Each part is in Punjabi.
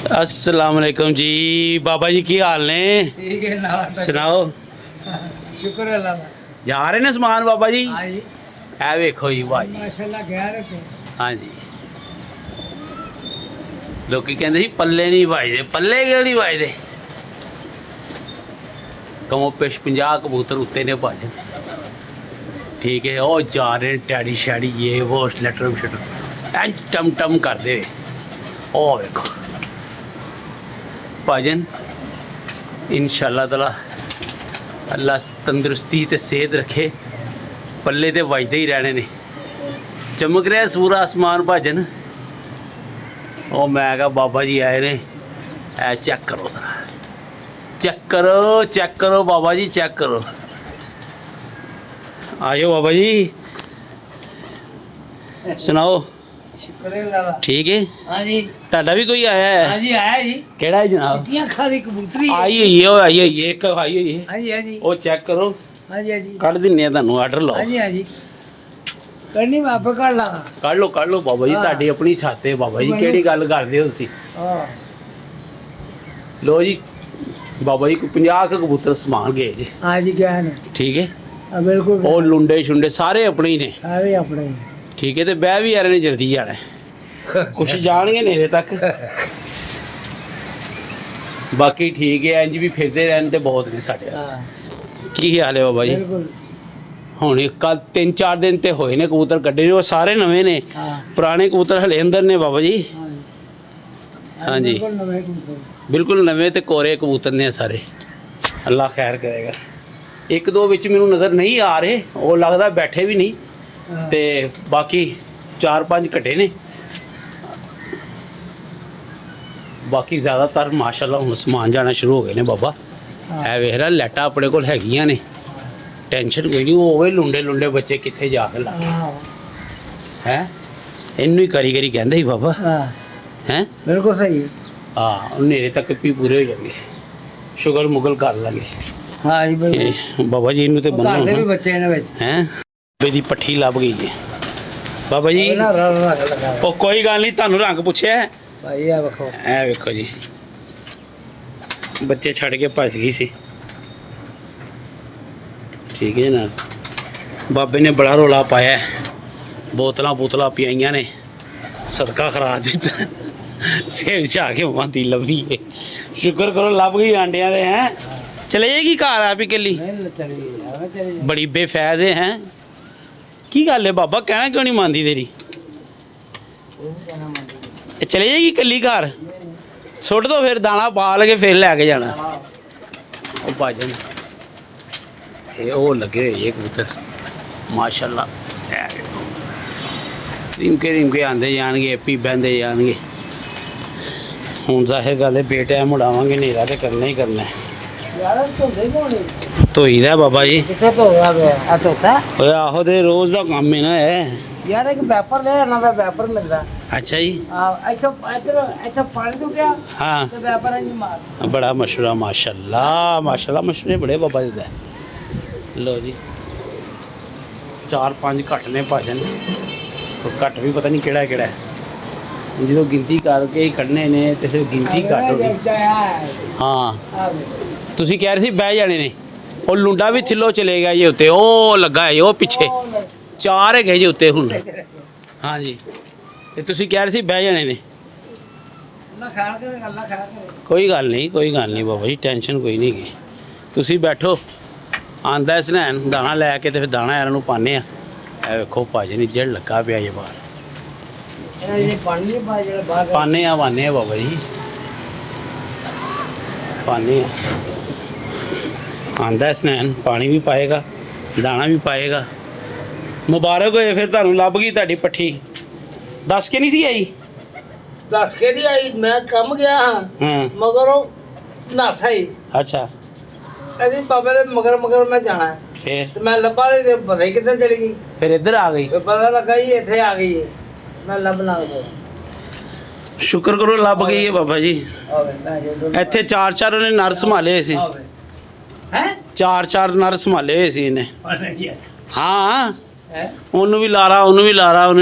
अस्सलाम वालेकुम जी। बाबा जी की हाल ने? ठीक है ना। सुनाओ। शुक्र है अल्लाह दा। जा रहे ने समान बाबा जी? हाँ जी ए वेखो जी भाई। माशाल्लाह गया रे तू। हाँ जी। लोकी कहते ਸੀ ਪੱਲੇ ਨਹੀਂ ਵੱਜਦੇ, ਪੱਲੇ ਕਿਉਂ ਨਹੀਂ ਵੱਜਦੇ? ਕਮੋ ਪੇਸ਼ 50 ਕਬੂਤਰ ਉੱਤੇ ਨੇ ਭਾਜੇ। ठीक है। ਉਹ ਜਾ ਰਹੇ ਟੈਡੀ ਸ਼ੈਡੀ ਇਹ ਉਹ ਸਲੈਟਰ ਸ਼ਟਰ ਐਂ ਟਮ ਟਮ ਕਰਦੇ। ਉਹ ਵੇਖੋ ਭਾਜਨ इंशाअल्लाह ताला अल्लाह तंदुरुस्ती ते सेहत रखे, पल्ले ते वजदे ही रहने ने। चमक रहा सूरा आसमान भाजन। ओ मैं कहा बाबा जी आए ने, ऐ चेक करो, चेक करो बाबा जी, चेक करो। आयो बाबा जी, सुनाओ। शुक्र है अल्लाह दा। ठीक है। हाँ जी ਤੁਹਾਡਾ ਵੀ ਕੋਈ ਆਇਆ हाँ है? जी आया जी। ਕਿਹੜਾ ਹੈ ਜਨਾਬ? चिट्टियां खाली कबूतरी है। आई हुई है, ਉਹ आई हुई है, एक आई हुई है। हाँ जी हाँ जी ਉਹ ਚੈੱਕ ਕਰੋ, हाँ जी हाँ जी ਕੱਢ ਦਿੰਨੇ ਆ ਤੁਹਾਨੂੰ, ਆਰਡਰ ਲਓ। हाँ जी हाँ जी करनी मैं आपे कर लागा। ਕੱਢ ਲਓ ਬਾਬਾ ਜੀ, ਹਾਂ। ਤੁਹਾਡੀ ਆਪਣੀ ਛੱਤ ਹੈ ਬਾਬਾ ਜੀ, ਮੈਨੂੰ- ਕਿਹੜੀ ਗੱਲ ਕਰਦੇ ਹੋ ਤੁਸੀਂ? हाँ ਲਓ ਜੀ ਬਾਬਾ ਜੀ, ਕੋਈ 50 ਕੁ ਕਬੂਤਰ ਸਮਾਨ ਗਏ ਜੀ। हाँ जी गया ने। ਠੀਕ ਹੈ। हाँ बिल्कुल ਉਹ ਲੁੰਡੇ ਸ਼ੁੰਡੇ ਸਾਰੇ ਆਪਣੇ ਹੀ ਨੇ। सारे अपने ही। ਠੀਕ ਹੈ। ਤੇ ਬਹਿ ਵੀ ਆ ਰਹੇ ਨੇ, ਜਲਦੀ ਜਾਣਾ ਹੈ। ਕੁਛ ਜਾਣਗੇ ਨੇੜੇ ਤੱਕ, ਬਾਕੀ ਠੀਕ ਹੈ। ਇੰਜ ਵੀ ਫਿਰਦੇ ਰਹਿਣ ਤੇ ਬਹੁਤ ਨੇ ਸਾਡੇ ਵਾਸਤੇ। हाँ ਕੀ ਹਾਲ ਹੈ ਬਾਬਾ ਜੀ? बिल्कुल ਹੁਣ ਕੱਲ 3-4 ਦਿਨ ਤੇ ਹੋਏ ਨੇ ਕਬੂਤਰ ਕੱਢੇ ਨੇ, ਉਹ ਸਾਰੇ ਨਵੇਂ ਨੇ। हाँ ਪੁਰਾਣੇ ਕਬੂਤਰ ਹਲੇ ਅੰਦਰ ਨੇ ਬਾਬਾ ਜੀ। हाँ जी हाँ जी। बिल्कुल नवे कबूतर। ਬਿਲਕੁਲ ਨਵੇਂ ਤੇ ਕੋਰੇ ਕਬੂਤਰ ਨੇ ਸਾਰੇ। ਅੱਲਾ ਖੈਰ ਕਰੇਗਾ। ਇੱਕ ਦੋ ਵਿੱਚ ਮੈਨੂੰ ਨਜ਼ਰ ਨਹੀਂ ਆ ਰਹੇ, ਉਹ ਲੱਗਦਾ ਬੈਠੇ ਵੀ ਨਹੀਂ, हाँ ਤੇ ਬਾਕੀ 4-5 ਘਟੇ ਨੇ। ਬਾਕੀ ਜ਼ਿਆਦਾਤਰ ਮਾਸ਼ਾਅੱਲਾ ਹੁਣ ਸਮਾਨ ਜਾਣਾ ਸ਼ੁਰੂ ਹੋ ਗਏ ਨੇ ਬਾਬਾ। ਐ ਵੇਖ ਰਾ ਲੈਟਾਂ ਆਪਣੇ ਕੋਲ ਹੈਗੀਆਂ ਨੇ, ਟੈਨਸ਼ਨ ਕੋਈ ਨਹੀਂ। ਉਹ ਹੋਵੇ ਲੁੰਡੇ ਬੱਚੇ ਕਿੱਥੇ ਜਾ ਕੇ ਲੱਗ हाँ ਹੈ। ਇਹਨੂੰ ਹੀ ਕਾਰੀਗਰੀ ਕਹਿੰਦੇ ਸੀ ਬਾਬਾ हाँ ਹੈ। बिल्कुल सही है। ਹਾਂ, ਹਨੇਰੇ ਤੱਕ ਵੀ ਪੂਰੇ ਹੋ ਜਾਣਗੇ, ਸ਼ੁਗਲ ਮੁਗਲ ਕਰ ਲਾਂਗੇ। हाँ जी बिल्कुल। ਇਹ ਬਾਬਾ ਜੀ ਇਹਨੂੰ ਤੇ घर दे भी ਬੰਨੋ बच्चे ने विच। ਹੈ। ਇਹਦੀ ਪੱਠੀ ਲੱਭ ਗਈ ਜੀ ਬਾਬਾ ਜੀ। ना रंग लगा। ਉਹ ਕੋਈ ਗੱਲ ਨਹੀਂ, ਤੁਹਾਨੂੰ ਰੰਗ ਪੁੱਛਿਆ ਹੈ। भाई ये देखो। ਐ ਵੇਖੋ ਜੀ, ਬੱਚੇ ਛੱਡ ਕੇ ਭੱਜ ਗਈ ਸੀ। ਠੀਕ ਹੈ ਨਾ। ਬਾਬੇ ਨੇ ਬੜਾ ਰੋਲਾ ਪਾਇਆ, ਬੋਤਲਾਂ ਪਿਆਈਆਂ ਨੇ, ਸਦਕਾ ਖਰਾ ਦਿੱਤਾ। ਫਿਰ ਜਾ ਕੇ ਮਾਂਦੀ ਲੱਭੀ ਹੈ। ਸ਼ੁਕਰ ਕਰੋ ਲੱਭ ਗਈ ਆਂਡਿਆਂ ਦੇ। ਹੈ ਚਲੇ ਜਾਏਗੀ ਘਰ ਆਪ ਹੀ ਇਕੱਲੀ? नहीं चली हमें चली। ਬੜੀ ਬੇਫੈਜ਼ ਹੈ। ਕੀ ਗੱਲ ਹੈ ਬਾਬਾ, ਕਹਿਣਾ ਕਿਉਂ ਨਹੀਂ ਮੰਨਦੀ ਤੇਰੀ? ਇਹ ਚਲੇ ਜਾਏਗੀ ਇਕੱਲੀ ਘਰ? ਸੁੱਟ ਦੋ ਫਿਰ, ਦਾਣਾ ਪਾ ਲਗੇ ਫਿਰ ਲੈ ਕੇ ਜਾਣਾ। ਉਹ ਭਾਜਨ ਇਹ ਉਹ ਲੱਗੇ ਹੋਏ ਇਹ ਕਬੂਤਰ ਮਾਸ਼ਾਅੱਲਾ। ਰਿਮਕੇ ਆਉਂਦੇ ਜਾਣਗੇ, ਐਪੀ ਬਹਿੰਦੇ ਜਾਣਗੇ। ਹੁਣ ਜ਼ਾਹਿਰ ਗੱਲ ਹੈ ਬੇਟਾਈਮ ਉਡਾਵਾਂਗੇ, ਹਨੇਰਾ ਤੇ ਕਰਨਾ ਹੀ ਕਰਨਾ ਹੈ। यार तो देखो नहीं ਧੋਈ ਦਾ ਬਾਬਾ ਜੀ। किथे तो होगा बे आ तो होता ਓਏ ਆਹੋ, ਤੇ ਰੋਜ਼ ਦਾ ਕੰਮ ਹੈ ਨਾ ਇਹ। यार एक पेपर ले ना दा पेपर लगदा ਅੱਛਾ ਜੀ। आ अच्छा पानी तो क्या ਹਾਂ, तो पेपर है जी मार ਬੜਾ ਮਸ਼ਹੂਰ ਮਾਸ਼ਾਅੱਲਾ ਮਸ਼ਹੂਰ ਬੜੇ ਬਾਬਾ ਜੀ ਦਾ। ਲੋ ਜੀ 4-5 ਘੱਟ ਨੇ ਭਾਜਨ। ਘੱਟ ਵੀ ਪਤਾ ਨਹੀਂ ਕਿਹੜਾ ਹੈ। ਜਦੋਂ ਗਿਣਤੀ ਕਰਕੇ ਹੀ ਕੱਢਣੇ ਨੇ ਤੇ ਫਿਰ ਗਿਣਤੀ ਘੱਟ ਹੋ ਗਈ। ਹਾਂ, ਤੁਸੀਂ ਕਹਿ ਰਹੇ ਸੀ ਬਹਿ ਜਾਣੇ ਨੇ। ਉਹ ਲੁੰਡਾ ਵੀ ਥਿੱਲੋ ਚਲੇ ਗਿਆ ਜੀ ਉੱਤੇ, ਉਹ ਲੱਗਾ ਹੈ ਉਹ ਪਿੱਛੇ। 4 ਹੈਗੇ ਜੀ ਉੱਤੇ ਹੁਣ। ਹਾਂ ਜੀ, ਤੇ ਤੁਸੀਂ ਕਹਿ ਰਹੇ ਸੀ ਬਹਿ ਜਾਣੇ ਨੇ। अल्लाह खैर करे अल्लाह खैर करे ਕੋਈ ਗੱਲ ਨਹੀਂ ਬਾਬਾ ਜੀ, ਟੈਨਸ਼ਨ ਕੋਈ ਨਹੀਂ ਗੀ। ਤੁਸੀਂ ਬੈਠੋ, ਆਂਦਾ ਸਨੈਨ ਦਾਣਾ ਲੈ ਕੇ ਤੇ ਫਿਰ ਦਾਣਾ ਇਹਨਾਂ ਨੂੰ ਪਾਉਂਦੇ ਆ। ਇਹ ਵੇਖੋ ਭਾਜੀ ਨੇ ਜੜ ਲੱਗਾ ਪਿਆ ਜੇ ਬਾਹਰ। ये पानी पा जेड़ा बाहर ਪਾਉਂਦੇ ਆ ਬਾਬਾ ਜੀ, ਪਾਉਂਦੇ ਆ। ਆਂਦਾ ਸਨੈਨ ਪਾਣੀ ਵੀ ਪਾਏਗਾ, ਦਾਣਾ ਵੀ ਪਾਏਗਾ। ਮੁਬਾਰਕ ਹੋਏ ਫਿਰ, ਤੁਹਾਨੂੰ ਲੱਭ ਗਈ ਤੁਹਾਡੀ ਪੱਠੀ। ਦੱਸ ਕੇ ਨਹੀਂ ਸੀ ਆਈ? दस के नहीं आई मैं कम गया हां ਹਾਂ मगर वो नासा ही ਅੱਛਾ। कदी बाबे दे मगर मैं जाना है ਫਿਰ ते मैं लब्बा नहीं ते पता ही किथे चली गई ਫਿਰ ਇੱਧਰ ਆ ਗਈ। ते पता लगा ये इथे आ गई है मैं लभना ਸ਼ੁਕਰ ਕਰੋ ਲੱਭ ਗਈ ਹੈ ਬਾਬਾ ਜੀ। आवे मैं जो दो ਇੱਥੇ 4 ਉਹਨੇ ਨਰ ਸੰਭਾਲੇ ਹੋਏ ਸੀ। आवे हैं 4 ਨਰ ਸੰਭਾਲੇ ਹੋਏ ਸੀ ਇਹਨੇ। नहीं है ਹਾਂ, हैं ਉਹਨੂੰ ਵੀ ਲਾਰਾ।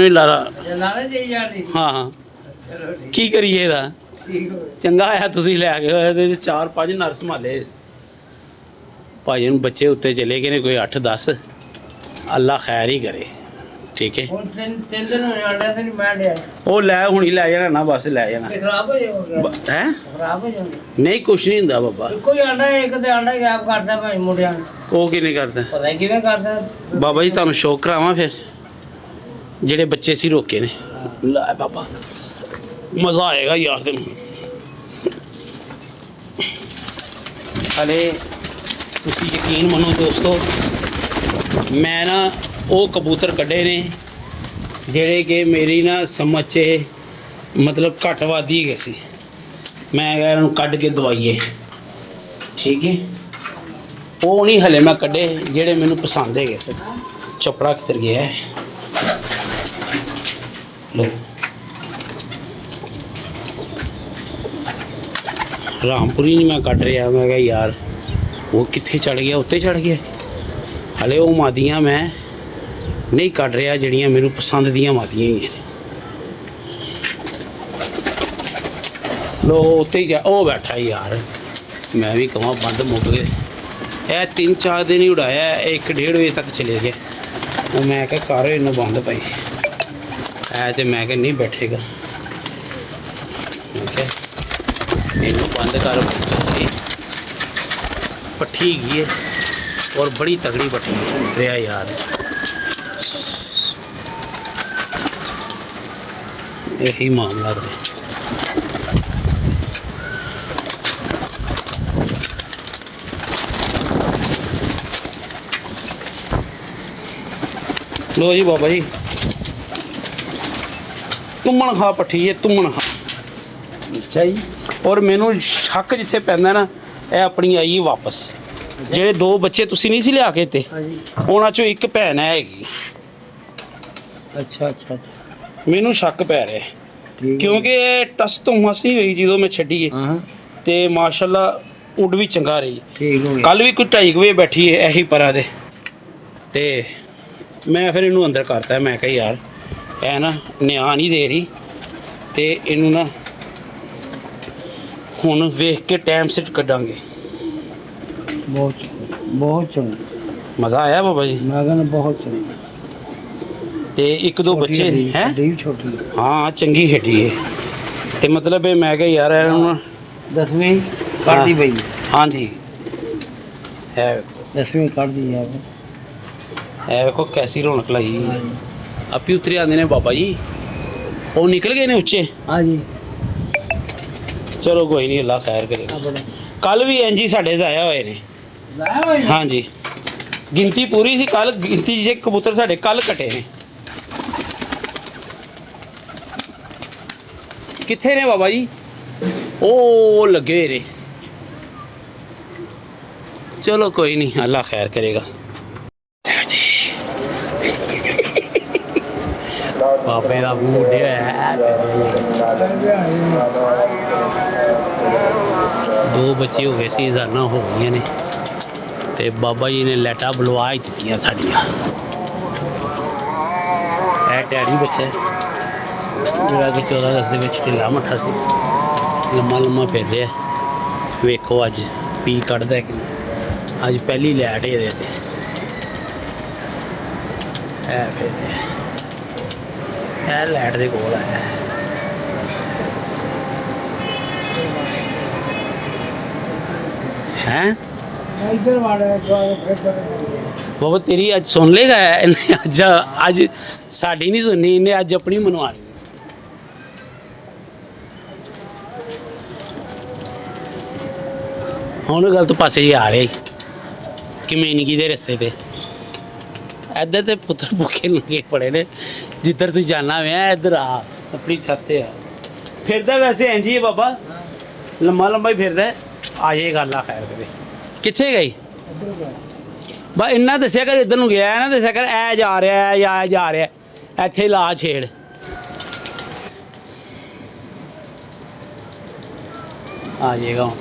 लाने दे यार दी ਹਾਂ चलो ठीक ਕੀ ਕਰੀਏ ਇਹਦਾ? ਠੀਕ ਹੋ ਚੰਗਾ ਆਇਆ ਤੁਸੀਂ ਲੈ ਕੇ ਹੋਏ ਤੇ 4-5 ਨਰ ਸੰਭਾਲੇ ਭਾਜੀ ਨੂੰ। ਬੱਚੇ ਉੱਤੇ ਚਲੇ ਗਏ ਨੇ ਕੋਈ 8-10। ਅੱਲਾ ਖੈਰ ਹੀ ਕਰੇ। ਠੀਕ ਹੈ, ਹੁਣ ਤਿੰਨ ਦਿਨ ਹੋਏ ਆਂਡਿਆਂ ਤੇ ਨਹੀਂ ਮੈਂ ਡਿਆ ਉਹ ਲੈ ਹੁਣ ਹੀ ਲੈ ਜਾਣਾ ਨਾ, ਬਸ ਲੈ ਜਾਣਾ ਇਹ ਖਰਾਬ ਹੋ ਜਾਊਗਾ ਹੈ। ਖਰਾਬ ਹੋ ਜਾਊਗਾ ਨਹੀਂ ਕੁਛ ਨਹੀਂ ਹੁੰਦਾ ਬਾਬਾ। ਇੱਕੋ ਹੀ ਆਂਡਾ ਇੱਕ ਤੇ ਆਂਡਾ ਗਾਇਬ ਕਰਦਾ ਭਾਈ ਮੁੰਡਿਆਂ ਨੂੰ ਉਹ ਕਿਵੇਂ ਕਰਦਾ ਪਤਾ ਨਹੀਂ ਕਿਵੇਂ ਕਰਦਾ ਬਾਬਾ ਜੀ? ਤੁਹਾਨੂੰ ਸ਼ੌਕ ਕਰਾਵਾਂ ਫਿਰ, ਜਿਹੜੇ ਬੱਚੇ ਸੀ ਰੋਕੇ ਨੇ। ਲੈ ਬਾਬਾ ਮਜ਼ਾ ਆਏਗਾ ਯਾਰ ਤੈਨੂੰ। ਹਲੇ ਤੁਸੀਂ ਯਕੀਨ ਮੰਨੋ ਦੋਸਤੋ, ਮੈਂ ਨਾ ਉਹ ਕਬੂਤਰ ਕੱਢੇ ਨੇ ਜਿਹੜੇ ਕਿ ਮੇਰੀ ਨਾ ਸਮਝ 'ਚ ਮਤਲਬ ਘੱਟ ਵੱਧ ਹੀ ਗਏ ਸੀ। ਮੈਂ ਕਿਹਾ ਇਹਨਾਂ ਨੂੰ ਕੱਢ ਕੇ ਦਵਾਈਏ। ਠੀਕ ਹੈ, ਉਹ ਨਹੀਂ ਹਲੇ ਮੈਂ ਕੱਢੇ ਜਿਹੜੇ ਮੈਨੂੰ ਪਸੰਦ ਹੈਗੇ ਸੀ। ਚਪੜਾ ਕਿੱਧਰ ਗਿਆ ਹੈ? ਲੋ ਰਾਮਪੁਰੀ ਨਹੀਂ ਮੈਂ ਕੱਢ ਰਿਹਾ। ਮੈਂ ਕਿਹਾ ਯਾਰ ਉਹ ਕਿੱਥੇ ਚੜ ਗਿਆ, ਉੱਤੇ ਚੜ ਗਿਆ। ਹਲੇ ਉਹ ਮਾਦੀਆਂ ਮੈਂ ਨਹੀਂ ਕੱਢ ਰਿਹਾ ਜਿਹੜੀਆਂ ਮੈਨੂੰ ਪਸੰਦ ਦੀਆਂ ਮਾਦੀਆਂ ਹੀ ਨੇ। ਲੋ ਉੱਤੇ ਹੀ ਜਾ, ਉਹ ਬੈਠਾ ਯਾਰ। ਮੈਂ ਵੀ ਕਹਾਂ ਬੰਦ ਮੁੱਕ ਗਏ। ਇਹ 3-4 ਦਿਨ ਹੀ ਉਡਾਇਆ, 1-1:30 ਵਜੇ ਤੱਕ ਚਲੇ ਗਏ। ਉਹ ਮੈਂ ਕਿਹਾ ਕਰ ਇਹਨੂੰ ਬੰਦ ਭਾਈ। ਐ ਤੇ ਮੈਂ ਕਿਹਾ ਨਹੀਂ ਬੈਠੇਗਾ। ਮੈਂ ਕਿਹਾ ਇਹਨੂੰ ਬੰਦ ਕਰ। ਪੱਠੀ ਗਈ ਹੈ ਔਰ ਬੜੀ ਤਗੜੀ ਪੱਠੀ ਰਿਹਾ ਯਾਰ। यही मामला है। लो जी बाबा जी, तुमन खा पट्ठी है, तुमन खा। ਅੱਛਾ ਜੀ। और मैनू शक जिथे पैंदा ना, ਇਹ ਆਪਣੀ ਆਈ ਵਾਪਸ। ਜਿਹੜੇ 2 ਬੱਚੇ ਤੁਸੀਂ ਨਹੀਂ ਸੀ ਲਿਆ ਕੇ ਦਿੱਤੇ, ਹਾਂਜੀ। ਉਹਨਾਂ ਚੋਂ ਇੱਕ ਭੈਣ ਹੈਗੀ। ਅੱਛਾ ਅੱਛਾ ਅੱਛਾ ਮੈਨੂੰ ਸ਼ੱਕ ਪੈ ਰਿਹਾ ਠੀਕ ਕਿਉਂਕਿ ਇਹ ਟਸ ਤੋਂ ਮਸ ਨਹੀਂ ਹੋਈ ਜਦੋਂ ਮੈਂ ਛੱਡੀ ਹੈ। ਹਾਂ ਤੇ ਮਾਸ਼ਾਅੱਲਾ ਉੱਡ ਵੀ ਚੰਗਾ ਰਹੀ। ਠੀਕ ਹੋ ਗਿਆ। ਕੱਲ ਵੀ ਕੋਈ 2:30 ਵਜੇ ਬੈਠੀ ਹੈ ਇਹੀ ਪਰਾਂ ਦੇ, ਤੇ ਮੈਂ ਫਿਰ ਇਹਨੂੰ ਅੰਦਰ ਕਰਤਾ। ਮੈਂ ਕਿਹਾ ਯਾਰ ਇਹ ਨਾ ਨਿਆਂ ਨਹੀਂ ਦੇ ਰਹੀ, ਤੇ ਇਹਨੂੰ ਨਾ ਹੁਣ ਵੇਖ ਕੇ ਟਾਈਮ ਸਿਟ ਕੱਢਾਂਗੇ। ਬਹੁਤ ਚੰਗਾ। ਮਜ਼ਾ ਆਇਆ ਬਾਬਾ ਜੀ? ਮੈਂ ਕਹਿੰਦਾ ਬਹੁਤ ਚੰਗਾ। ਤੇ 1-2 ਬੱਚੇ ਹੈ ਅੱਡੀ ਛੋਟੀ ਹਾਂ ਚੰਗੀ ਖੇਡੀ ਹੈ। ਤੇ ਮਤਲਬ ਇਹ ਮੈਂ ਕਿਹਾ ਯਾਰ ਇਹਨਾਂ ਨੂੰ 10ਵੀਂ ਕੱਢਦੀ ਪਈ। ਹਾਂਜੀ ਹੈ 10ਵੀਂ ਕੱਢਦੀ ਹੈ। ਇਹ ਵੇਖੋ ਕੈਸੀ ਰੌਣਕ ਲਾਈ। ਆਪੀ ਉਤਰੇ ਆਉਂਦੇ ਨੇ ਬਾਬਾ ਜੀ, ਉਹ ਨਿਕਲ ਗਏ ਨੇ ਉੱਚੇ। ਹਾਂਜੀ ਚਲੋ ਕੋਈ ਨਹੀਂ, ਅੱਲਾ ਖੈਰ ਕਰੇਗਾ। ਕੱਲ ਵੀ ਇੰਜ ਹੀ ਸਾਡੇ ਜ਼ਾਇਆ ਹੋਏ ਨੇ। ਹਾਂਜੀ ਗਿਣਤੀ ਪੂਰੀ ਸੀ ਕੱਲ। ਗਿਣਤੀ 'ਚ ਕਬੂਤਰ ਸਾਡੇ ਕੱਲ ਕੱਟੇ ਨੇ। ਕਿੱਥੇ ਨੇ ਬਾਬਾ ਜੀ? ਉਹ ਲੱਗੇ ਹੋਏ ਨੇ। ਚਲੋ ਕੋਈ ਨਹੀਂ, ਅੱਲਾ ਖੈਰ ਕਰੇਗਾ। ਬਾਬੇ ਦਾ ਮੂੰਹ ਉੱਡਿਆ ਹੈ। 2 ਬੱਚੇ ਹੋ ਗਏ ਸੀ, ਜ਼ਾਨਾ ਹੋ ਗਈਆਂ ਨੇ, ਤੇ ਬਾਬਾ ਜੀ ਨੇ ਲੈਟਾਂ ਬੁਲਵਾ ਹੀ ਦਿੱਤੀਆਂ ਸਾਡੀਆਂ। ਇਹ ਟੈਡੀ ਬੱਚਾ ਹੈ ਜਿਹੜਾ ਕਿ 14 ਅਗਸਤ ਦੇ ਵਿੱਚ ਢਿੱਲਾ ਮੱਠਾ ਸੀ, ਲੰਮਾ ਫਿਰ ਰਿਹਾ। ਵੇਖੋ ਅੱਜ ਪੀ ਕੱਢਦਾ ਕਿ ਅੱਜ ਪਹਿਲੀ ਲੈਟ ਇਹਦੇ ਤੇ ਇਹ ਫਿਰ ਇਹ ਲੈਟ ਦੇ ਕੋਲ ਆਇਆ। हैं इधर वाले बाबा तेरी अज सुन लेगा इन्हें अज अज साड़ी नहीं सुननी, इन्हें अज अपनी मनवानी। ਹੁਣ ਗਲਤ ਪਾਸੇ ਹੀ ਆ ਰਹੇ ਕਮਿਊਨਿਟੀ ਦੇ ਰਸਤੇ ਤੇ। ਇੱਧਰ ਤੇ ਪੁੱਤਰ ਭੁੱਖੇ ਲੱਗੇ ਪੜੇ ਨੇ। ਜਿੱਧਰ ਤੂੰ ਜਾਣਾ ਵੇ ਇੱਧਰ ਆ, ਆਪਣੀ ਛੱਤ ਤੇ ਆ। ਫਿਰਦਾ ਵੈਸੇ ਇੰਝ ਹੀ ਹੈ ਬਾਬਾ, ਲੰਮਾ ਹੀ ਫਿਰਦਾ। ਆ ਜਾਏਗਾ ਅੱਲਾ ਖੈਰ ਕਰੇ। ਕਿੱਥੇ ਗਈ ਬਾ? ਇੰਨਾ ਦੱਸਿਆ ਕਰ ਇੱਧਰ ਨੂੰ ਗਿਆ ਨਾ, ਦੱਸਿਆ ਕਰ ਐ ਜਾ ਰਿਹਾ ਜਾਂ ਜਾ ਰਿਹਾ। ਇੱਥੇ ਲਾ ਛੇੜ। ਆ ਜਾਏਗਾ ਹੁਣ,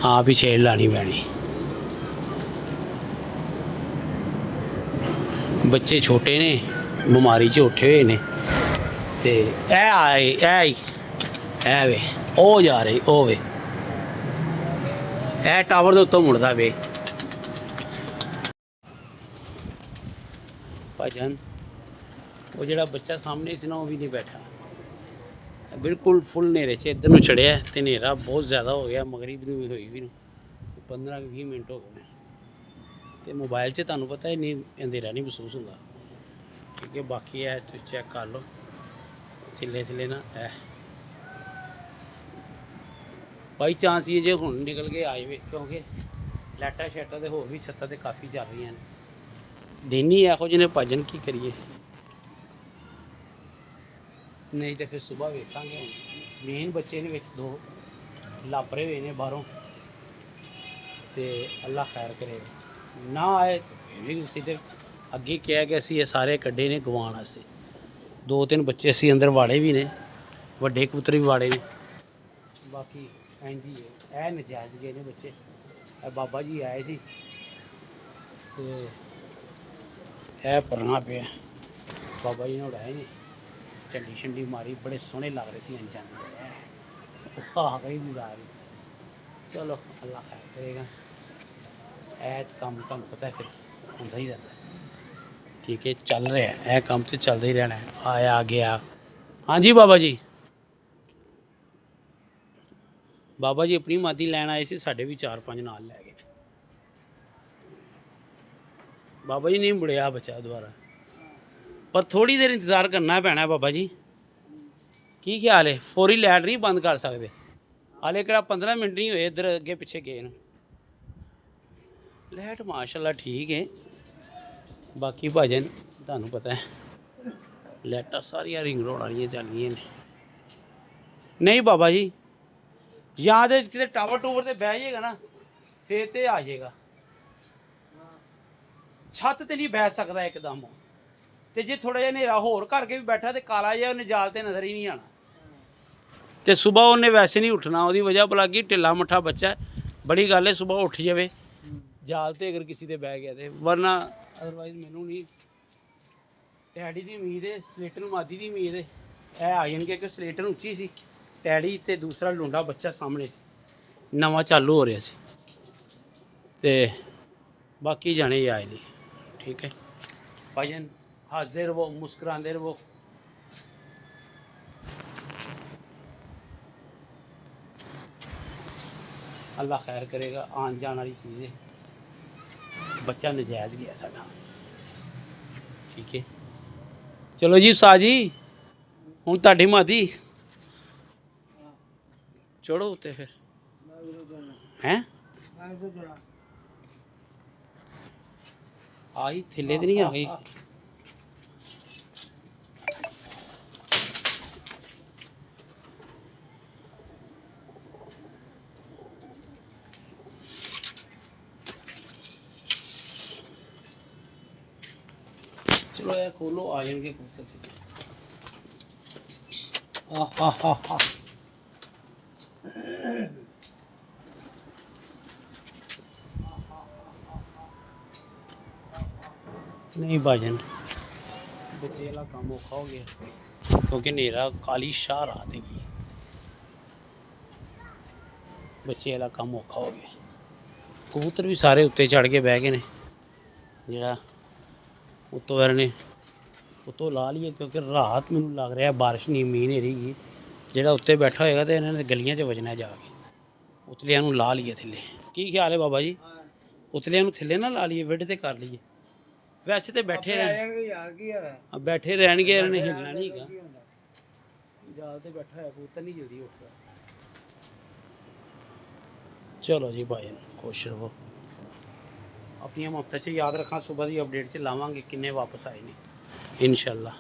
ਆਪ ਹੀ ਛੇੜ ਲਾਣੀ ਪੈਣੀ। ਬੱਚੇ ਛੋਟੇ ਨੇ, ਬਿਮਾਰੀ 'ਚ ਉੱਠੇ ਹੋਏ ਨੇ, ਤੇ ਇਹ ਆਏ ਐ ਵੇ ਉਹ ਜਾ ਰਹੀ ਉਹ ਵੇ ਇਹ ਟਾਵਰ ਦੇ ਉੱਤੋਂ ਮੁੜਦਾ ਵੇ ਭਾਜਨ। ਉਹ ਜਿਹੜਾ ਬੱਚਾ ਸਾਹਮਣੇ ਸੀ ਨਾ ਉਹ ਵੀ ਨਹੀਂ ਬੈਠਾ, ਬਿਲਕੁਲ ਫੁੱਲ ਹਨੇਰੇ 'ਚ ਇੱਧਰ ਨੂੰ ਚੜਿਆ ਤੇ ਹਨੇਰਾ ਬਹੁਤ ਜ਼ਿਆਦਾ ਹੋ ਗਿਆ, ਮਗਰਿਬ ਨੂੰ ਵੀ ਹੋਈ ਵੀ ਨੂੰ 15-20 ਮਿੰਟ ਹੋ ਗਏ ਤੇ ਮੋਬਾਈਲ 'ਚ ਤੁਹਾਨੂੰ ਪਤਾ ਨਹੀਂ ਅੰਧੇਰਾ ਨਹੀਂ ਮਹਿਸੂਸ ਹੁੰਦਾ, ਕਿਉਂਕਿ ਬਾਕੀ ਹੈ ਤੁਸੀਂ ਚੈੱਕ ਕਰ ਲਓ ਥੱਲੇ ਨਾ ਇਹ ਬਾਈ ਚਾਂਸ ਇਹ ਜੇ ਹੁਣ ਨਿਕਲ ਕੇ ਆਏ ਵੇ, ਕਿਉਂਕਿ ਲਾਈਟਾਂ ਸ਼ੈਟਾਂ ਤੇ ਹੋਰ ਵੀ ਛੱਤਾਂ ਤੇ ਕਾਫੀ ਚੱਲ ਰਹੀਆਂ ਨੇ, ਦਿਨ ਹੀ ਇਹੋ ਜਿਹੇ ਨੇ ਭਜਨ ਕੀ ਕਰੀਏ, ਨਹੀਂ ਤਾਂ ਫਿਰ ਸਵੇਰ ਵੇਖਾਂਗੇ। ਹੁਣ ਮੇਨ ਬੱਚੇ ਨੇ ਵਿੱਚ 2 ਲਾਪਰੇ ਹੋਏ ਨੇ ਬਾਹਰੋਂ, ਤੇ ਅੱਲਾ ਖੈਰ ਕਰੇ ਨਾ ਆਏ ਵੀ ਅਸੀਂ ਤੇ ਅੱਗੇ ਕਿਹਾ ਕਿ ਅਸੀਂ ਇਹ ਸਾਰੇ ਕੱਢੇ ਨੇ ਗਵਾਉਣ ਵਾਸਤੇ। 2-3 ਬੱਚੇ ਅਸੀਂ ਅੰਦਰ ਵਾੜੇ ਵੀ ਨੇ, ਵੱਡੇ ਕਬੂਤਰ ਵੀ ਵਾੜੇ ਨੇ, ਬਾਕੀ ਇੰਝ ਹੀ ਹੈ। ਇਹ ਨਜਾਇਜ਼ ਗਏ ਨੇ ਬੱਚੇ। ਇਹ ਬਾਬਾ ਜੀ ਆਏ ਸੀ ਤੇ ਇਹ ਪਰਨਾ ਪਿਆ, ਬਾਬਾ ਜੀ ਨੇ ਉਡਾਏ ਨੇ, ਝੰਡੀ ਛੰਡੀ ਮਾਰੀ, ਬੜੇ ਸੋਹਣੇ ਲੱਗ ਰਹੇ ਸੀ ਅੰਜਾਂ ਦੇ, ਆ ਗਈ ਮੁਰਾ ਰਹੀ। ਚਲੋ ਅੱਲਾ ਖੈਰ ਕਰੇਗਾ, ਇਹ ਕੰਮ ਤੁਹਾਨੂੰ ਪਤਾ ਫਿਰ ਹੁੰਦਾ ਹੀ ਰਹਿੰਦਾ, ਠੀਕ ਹੈ ਚੱਲ ਰਿਹਾ ਇਹ ਕੰਮ ਤੇ ਚੱਲਦਾ ਹੀ ਰਹਿਣਾ। ਆਇਆ ਗਿਆ। ਹਾਂਜੀ ਬਾਬਾ ਜੀ, ਬਾਬਾ ਜੀ ਆਪਣੀ ਮਾਦੀ ਲੈਣ ਆਏ ਸੀ, ਸਾਡੇ ਵੀ 4-5 ਨਾਲ ਲੈ ਗਏ। ਬਾਬਾ ਜੀ ਨਹੀਂ ਮੁੜਿਆ ਬੱਚਾ ਦੁਬਾਰਾ, ਪਰ ਥੋੜੀ ਦੇਰ ਇੰਤਜ਼ਾਰ ਕਰਨਾ ਪੈਣਾ ਬਾਬਾ ਜੀ। ਕੀ ਖਿਆਲ ਹੈ? ਫੌਰੀ ਲਾਈਟ ਨਹੀਂ ਬੰਦ ਕਰ ਸਕਦੇ ਹਾਲੇ, ਕਿਹੜਾ 15 ਮਿੰਟ ਨਹੀਂ ਹੋਏ ਇੱਧਰ ਅੱਗੇ ਪਿੱਛੇ ਗਏ ਨੂੰ। ਲਾਈਟ ਮਾਸ਼ਾਅੱਲਾ ਠੀਕ ਹੈ, ਬਾਕੀ ਭਾਜਨ ਤੁਹਾਨੂੰ ਪਤਾ ਹੈ ਲਾਈਟਾਂ ਸਾਰੀਆਂ ਰਿੰਗ ਰੋਡ ਵਾਲੀਆਂ ਚੱਲ ਗਈਆਂ ਨੇ। ਨਹੀਂ ਬਾਬਾ ਜੀ, ਜਾਂ ਤੇ ਕਿਤੇ ਟਾਵਰ ਟੂਵਰ ਤੇ ਬਹਿ ਜਾਏਗਾ ਨਾ ਫੇਰ ਤੇ ਆ ਜਾਏਗਾ, ਛੱਤ ਤੇ ਨਹੀਂ ਬੈਠ ਸਕਦਾ ਇੱਕਦਮ, ਤੇ ਜੇ ਥੋੜਾ ਜਿਹਾ ਹਨੇਰਾ ਹੋਰ ਕਰਕੇ ਵੀ ਬੈਠਾ ਤੇ ਕਾਲਾ ਜਿਹਾ ਉਹਨੇ ਜਾਲ ਤੇ ਨਜ਼ਰ ਹੀ ਨਹੀਂ ਆਣਾ, ਤੇ ਸਵੇਰ ਉਹਨੇ ਵੈਸੇ ਨਹੀਂ ਉੱਠਣਾ, ਉਹਦੀ ਵਜ੍ਹਾ ਭਲਾ ਕੀ ਢਿੱਲਾ ਮੱਠਾ ਬੱਚਾ, ਬੜੀ ਗੱਲ ਹੈ ਸਵੇਰ ਉੱਠ ਜਾਵੇ ਜਾਲ ਤੇ ਅਗਰ ਕਿਸੇ ਦੇ ਬਹਿ ਗਿਆ ਤੇ, ਵਰਨਾ ਅਦਰਵਾਈਜ਼ ਮੈਨੂੰ ਨਹੀਂ। ਡੈਡੀ ਦੀ ਉਮੀਦ ਹੈ, ਸਲੇਟਨ ਮਾਦੀ ਦੀ ਉਮੀਦ ਹੈ ਇਹ ਆ ਜਾਣਗੇ, ਕਿ ਸਲੇਟਨ ਉੱਚੀ ਸੀ, ਡੈਡੀ ਤੇ ਦੂਸਰਾ ਲੁੰਡਾ ਬੱਚਾ ਸਾਹਮਣੇ ਸੀ, ਨਵਾਂ ਚਾਲੂ ਹੋ ਰਿਹਾ ਸੀ, ਤੇ ਬਾਕੀ ਜਾਣੇ ਆਏ ਨਹੀਂ। ठीक है भाईजान, हाजिर रहो, मुस्कुराते रहो। अल्लाह खैर करेगा, आन जान वाली चीज़ है, बच्चा नजायज़ गया साडा, ठीक है। चलो जी उस्ताद जी, हुण तुहाडी मादी चढ़ो उत्ते फिर हैं आई थल्ले तो नहीं आ गई। चलो यार खोलो, आ जाएंगे कबूतर से। नहीं भाजन, बच्चे वाला काम औखा हो गया, क्योंकि नेरा काली शाह रात है, बच्चे वाला काम औखा हो गया। कबूतर भी सारे उत्ते चढ़ के बह गए ने, जरा उत्तों वाले ने उत्तों ला लिए, क्योंकि रात मैनू लग रहा बारिश नहीं मीह नहीं रही, जरा उत्ते बैठा होएगा तो इन्होंने गलियां च वजना जाके, उतलियां नू ला लिए थले। की ख्याल है बाबा जी, उतलियां नू थले ना ला लिए, विड ते कर लिए, वैसे तो बैठे बैठे रहणगे, इन्होंने हिलना नहीं है, जाल ते बैठा है कबूतर नहीं जल्दी उठता। चलो जी भाई खुश रहो, अपनी मुफ्त च याद रखा, सुबह की अपडेट च लावांगे किन्ने वापस आए ने इंशाअल्लाह।